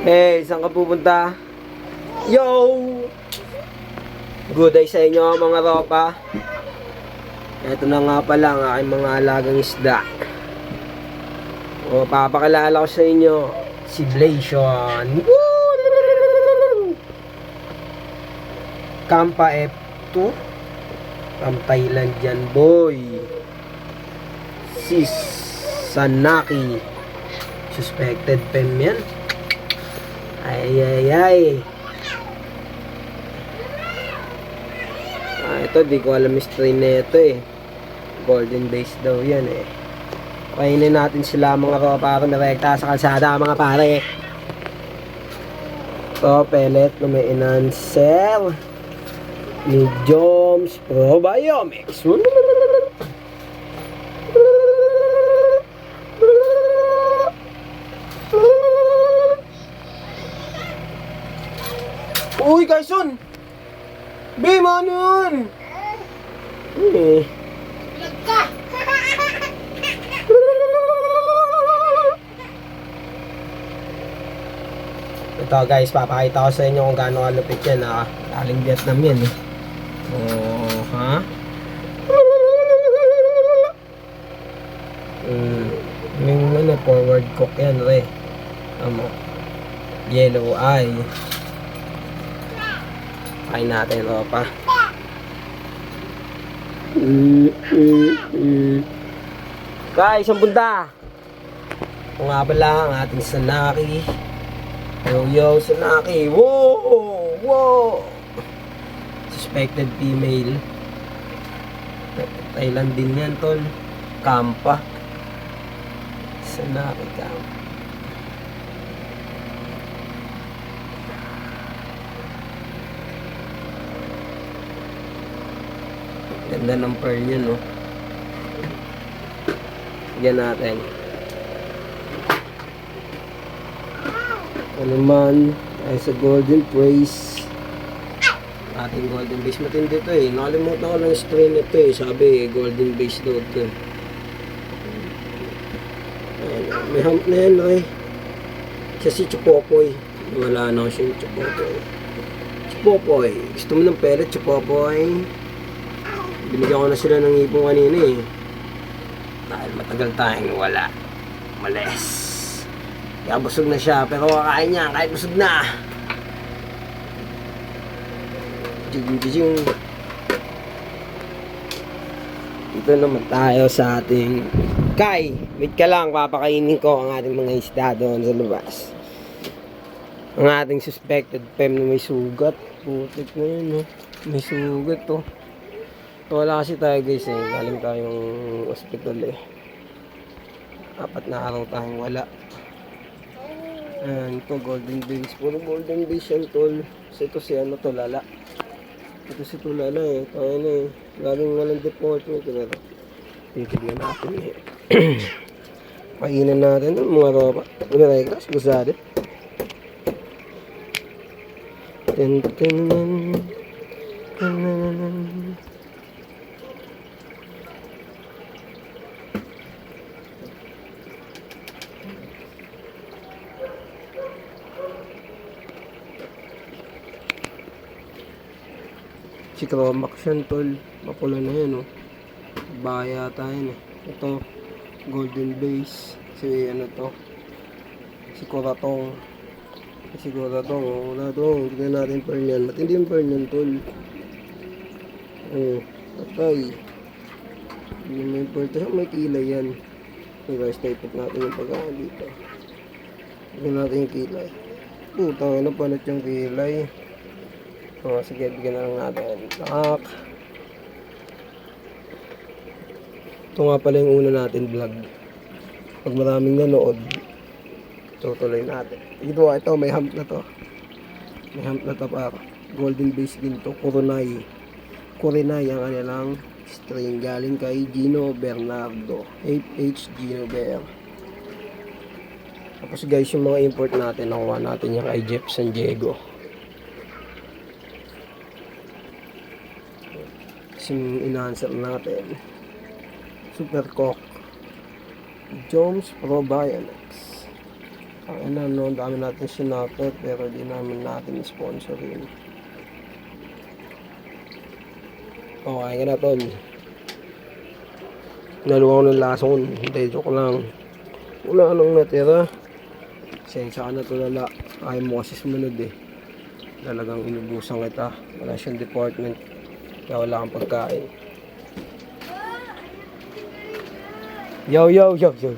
Hey, saan ka pupunta? Yo! Good day sa inyo mga ropa. Ito na nga pala ang aking mga alagang isda. O, papakilala ko sa inyo si Blation. Kampa F2 from Thailand yan, boy. Si Sanaki, suspected fem yan. Ay. Ito, di ko alam yung strain na ito eh. Golden base daw yan eh. Kainin natin sila mga ropa para direkta sa kalsada mga pare. Ito, pellet na may enhancer. Mediums probiomics. Uy, Carson! Bima nun! Ito guys, papakita ko sa inyo kung gaano kalupit yan ha. Galing Vietnam yan eh. Oh, ha? Yung forward cook yan re. Yellow eye. Kain natin ropa. Guys, ang punta. Kung nga pala ang ating Sanaki. Yo, Sanaki. Wow. Suspected female. Thailand din yan, tol. Kampa. Sanaki kampa. Ganda ng pearl yun, no? Yan natin. Ano man, ay sa golden praise. Ating golden base. Matindi ito eh. Nakalimutan ko lang yung strain ito eh. Sabi golden base daw ito. May hump na yan, no eh. Siya si Chupopoy. Wala na siya yung Chupopoy. Chupopoy. Gusto mo ng pellet, Chupopoy? Binigyan ko na sila ng ipong kanina eh. Dahil matagal tayong wala. Males. Kaya busog na siya. Pero kakain niya kahit busog na. Jing. Dito naman tayo sa ating Kai. Wait ka lang. Papakainin ko ang ating mga isda doon sa labas. Ang ating suspected fem na may sugat. Putik na yun, no? May sugat, oh. Wala kasi tayo guys eh, galing tayong hospital eh. 4 na araw tayong wala. Ayan, ito golden base, puro golden base yan tol. Kasi ito si ano to, Lala. Ito si Tulala eh, kaya na eh. Galing nga ng deportment, pero titignan natin eh. Painan natin ng mga ropa. Umirekas, gusari. Ten. Si Chromax yan tol, mapula na yan oh. Baya tayo eh. Ito golden base. Si ano to, si Coratong. Wala to, hindi natin pearl yan. Matindi yung pearl yan tol. Patay. Hindi may pearl to, may kilay yan. Okay guys, taipot natin yung pagkaan dito. Bigyan natin yung kilay. Putang ina, panat yung kilay. Sige, bigyan na lang natin. Ito nga pala yung una natin vlog. Pag maraming nanood, tutuloy natin. Ito may hump na to. May hump na to para. Golden base din to. Kurinay ang kanilang string. Galing kay Gino Bernardo. 8H Gino Ber. Tapos guys, yung mga import natin, nakuha natin yung kay Jeff San Diego. Yung enhancer natin, Super Cock, Jones Probiotics. Ang ano, ang dami natin sinapit pero di namin natin sponsorin. Okay ka na, tol. Naluwa ko ng lason. Hindi, joke lang. Wala anong natira. Sensya ka na, tulala. Ayaw mo kasi sumunod eh. Talagang inubusan kita. Wala siyang department. Kaya wala kang pagkain. Yo, yo, yo, yo.